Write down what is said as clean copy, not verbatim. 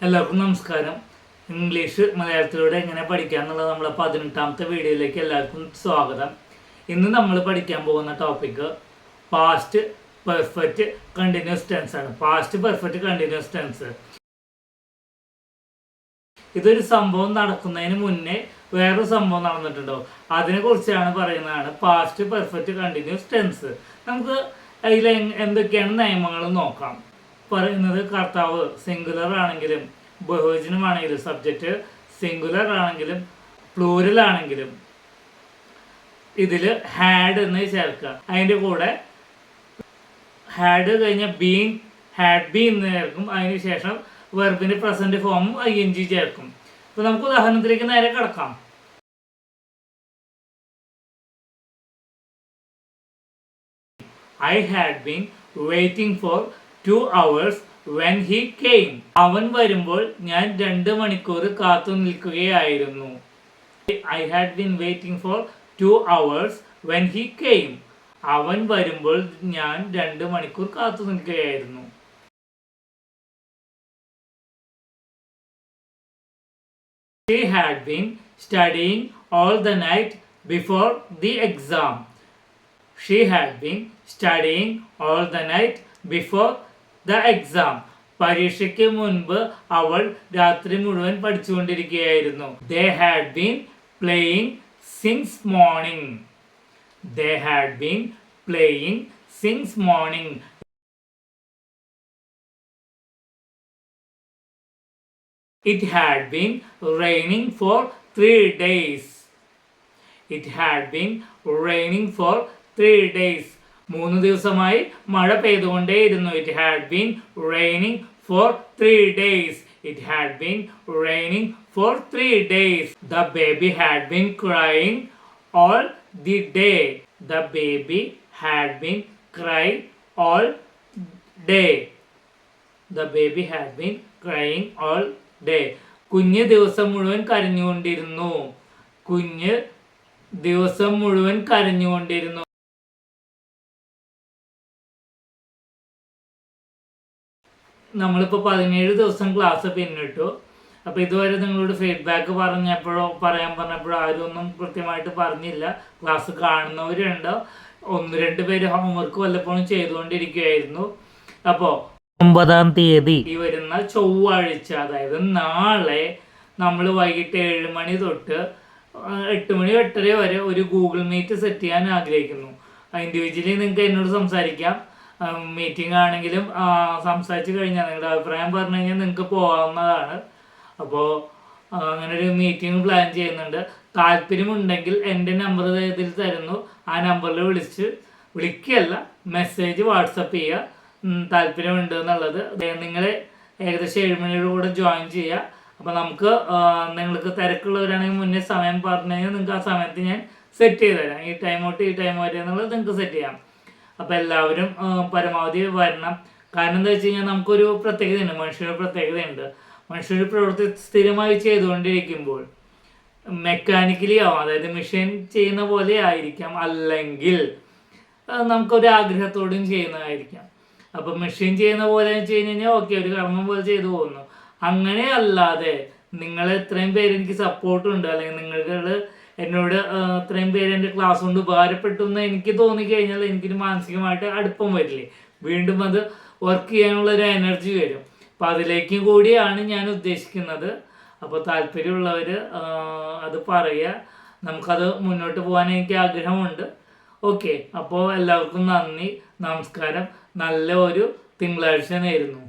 എല്ലാവർക്കും നമസ്കാരം. ഇംഗ്ലീഷ് മലയാളത്തിലൂടെ എങ്ങനെ പഠിക്കുക എന്നുള്ളത് നമ്മളെ 18ാമത്തെ വീഡിയോയിലേക്ക് എല്ലാവർക്കും സ്വാഗതം. ഇന്ന് നമ്മൾ പഠിക്കാൻ പോകുന്ന topic past perfect continuous tense ആണ്. പാസ്റ്റ് പെർഫെക്റ്റ് കണ്ടിന്യൂസ് ടെൻസ് ഇതൊരു സംഭവം നടക്കുന്നതിന് മുന്നേ വേറൊരു സംഭവം നടന്നിട്ടുണ്ടോ അതിനെക്കുറിച്ചാണ് പറയുന്നതാണ് പാസ്റ്റ് പെർഫെക്റ്റ് കണ്ടിന്യൂസ് ടെൻസ്. നമുക്ക് അതിൽ എന്തൊക്കെയാണ് നിയമങ്ങൾ നോക്കാം. പറയുന്നത് കർത്താവ് സിംഗുലർ ആണെങ്കിലും ബഹുവചനമാണെങ്കിലും സബ്ജക്റ്റ് സിംഗുലർ ആണെങ്കിലും പ്ലൂരൽ ആണെങ്കിലും ഇതിൽ ഹാഡ് എന്ന് ചേർക്കുക. അതിൻ്റെ കൂടെ ഹാഡ് കഴിഞ്ഞ ബീങ് ഹാഡ് ബീൻ എന്ന് ചേർക്കും. അതിന് ശേഷം വെർബിൻ്റെ പ്രസന്റ് ഫോമും ing ചേർക്കും. അപ്പോൾ നമുക്ക് ഉദാഹരണത്തിലേക്ക് നേരെ കിടക്കാം. I had been waiting for 2 hours when he came. അവൻ വരുമ്പോൾ ഞാൻ 2 മണിക്കൂർ കാത്തു നിൽക്കുകയായിരുന്നു. I had been waiting for 2 hours when he came. അവൻ വരുമ്പോൾ ഞാൻ 2 മണിക്കൂർ കാത്തു നിൽക്കുകയായിരുന്നു. She had been studying all the night before the exam. She had been studying all the night before the exam. പരീക്ഷയ്ക്ക് മുൻപ് അവൾ രാത്രി മുഴുവൻ പഠിച്ചുകൊണ്ടിരിക്കുകയായിരുന്നു. They had been playing since morning. They had been playing since morning. It had been raining for 3 days. It had been raining for 3 days. 3 ദിവസമായി മഴ പെയ്തുകൊണ്ടേയിരുന്നു. It had been raining for 3 days. It had been raining for 3 days. The baby had been crying all the day. The baby had been crying all day. The baby had been crying all day. കുഞ്ഞ് ദിവസം മുഴുവൻ കരഞ്ഞുകൊണ്ടിരുന്നു. കുഞ്ഞ് ദിവസം മുഴുവൻ കരഞ്ഞുകൊണ്ടിരുന്നു. നമ്മളിപ്പോൾ 17 ദിവസം class പിന്നിട്ടു. അപ്പോൾ ഇതുവരെ നിങ്ങളോട് ഫീഡ്ബാക്ക് പറയാൻ പറഞ്ഞപ്പോഴോ ആരും ഒന്നും കൃത്യമായിട്ട് പറഞ്ഞില്ല. ക്ലാസ് കാണുന്നവരുണ്ടോ 1-2 പേര് ഹോംവർക്ക് വല്ലപ്പോഴും ചെയ്തുകൊണ്ടിരിക്കുകയായിരുന്നു. അപ്പോൾ 9-ാം തീയതി ഈ വരുന്ന ചൊവ്വാഴ്ച, അതായത് നാളെ നമ്മൾ വൈകിട്ട് 7 മണി തൊട്ട് 8 മണി 8:30 വരെ ഒരു ഗൂഗിൾ മീറ്റ് സെറ്റ് ചെയ്യാൻ ആഗ്രഹിക്കുന്നു. ഇൻഡിവിജ്വലി നിങ്ങൾക്ക് എന്നോട് സംസാരിക്കാം. മീറ്റിംഗ് ആണെങ്കിലും സംസാരിച്ച് കഴിഞ്ഞാൽ നിങ്ങളുടെ അഭിപ്രായം പറഞ്ഞു കഴിഞ്ഞാൽ നിങ്ങൾക്ക് പോകാവുന്നതാണ്. അപ്പോൾ അങ്ങനെ ഒരു മീറ്റിംഗ് പ്ലാൻ ചെയ്യുന്നുണ്ട്. താല്പര്യമുണ്ടെങ്കിൽ എൻ്റെ നമ്പർ ഇതിൽ തരുന്നു. ആ നമ്പറിൽ വിളിക്കുകയല്ല, മെസ്സേജ് വാട്സപ്പ് ചെയ്യുക. താല്പര്യമുണ്ട് എന്നുള്ളത് നിങ്ങൾ ഏകദേശം 7 മണിയോട് കൂടെ ജോയിൻ ചെയ്യുക. അപ്പോൾ നമുക്ക് നിങ്ങൾക്ക് തിരക്കുള്ളവരാണെങ്കിൽ മുന്നേ സമയം പറഞ്ഞു കഴിഞ്ഞാൽ നിങ്ങൾക്ക് ആ സമയത്ത് ഞാൻ സെറ്റ് ചെയ്ത് തരാം. ഈ ടൈം തൊട്ട് ഈ ടൈം വരെ എന്നുള്ളത് നിങ്ങൾക്ക് സെറ്റ് ചെയ്യാം. അപ്പോൾ എല്ലാവരും പരമാവധി വരണം. കാരണം എന്താ വെച്ച് കഴിഞ്ഞാൽ നമുക്കൊരു പ്രത്യേകതയുണ്ട്, മനുഷ്യരുടെ പ്രത്യേകതയുണ്ട്. മനുഷ്യർ പ്രവൃത്തി സ്ഥിരമായി ചെയ്തുകൊണ്ടിരിക്കുമ്പോൾ മെക്കാനിക്കലി ആവും, അതായത് മെഷീൻ ചെയ്യുന്ന പോലെ ആയിരിക്കാം, അല്ലെങ്കിൽ നമുക്കൊരു ആഗ്രഹത്തോടും ചെയ്യുന്നതായിരിക്കാം. അപ്പം മെഷീൻ ചെയ്യുന്ന പോലെ വെച്ച് കഴിഞ്ഞാൽ ഓക്കെ, ഒരു കർമ്മം പോലെ ചെയ്തു പോകുന്നു. അങ്ങനെ അല്ലാതെ നിങ്ങൾ എത്രയും പേര് എനിക്ക് സപ്പോർട്ടുണ്ട്, അല്ലെങ്കിൽ നിങ്ങൾക്ക് എന്നോട് ഇത്രയും പേര് എൻ്റെ ക്ലാസ് കൊണ്ട് ഉപകാരപ്പെട്ടു എന്ന് എനിക്ക് തോന്നിക്കഴിഞ്ഞാൽ എനിക്കൊരു മാനസികമായിട്ട് അടുപ്പം വരില്ലേ, വീണ്ടും അത് വർക്ക് ചെയ്യാനുള്ളൊരു എനർജി വരും. അപ്പോൾ അതിലേക്കും കൂടിയാണ് ഞാൻ ഉദ്ദേശിക്കുന്നത്. അപ്പോൾ താല്പര്യമുള്ളവർ അത് പറയുക. നമുക്കത് മുന്നോട്ട് പോകാൻ എനിക്ക് ആഗ്രഹമുണ്ട്. ഓക്കെ, അപ്പോൾ എല്ലാവർക്കും നന്ദി, നമസ്കാരം. നല്ല ഒരു തിങ്കളാഴ്ച നേരുന്നു.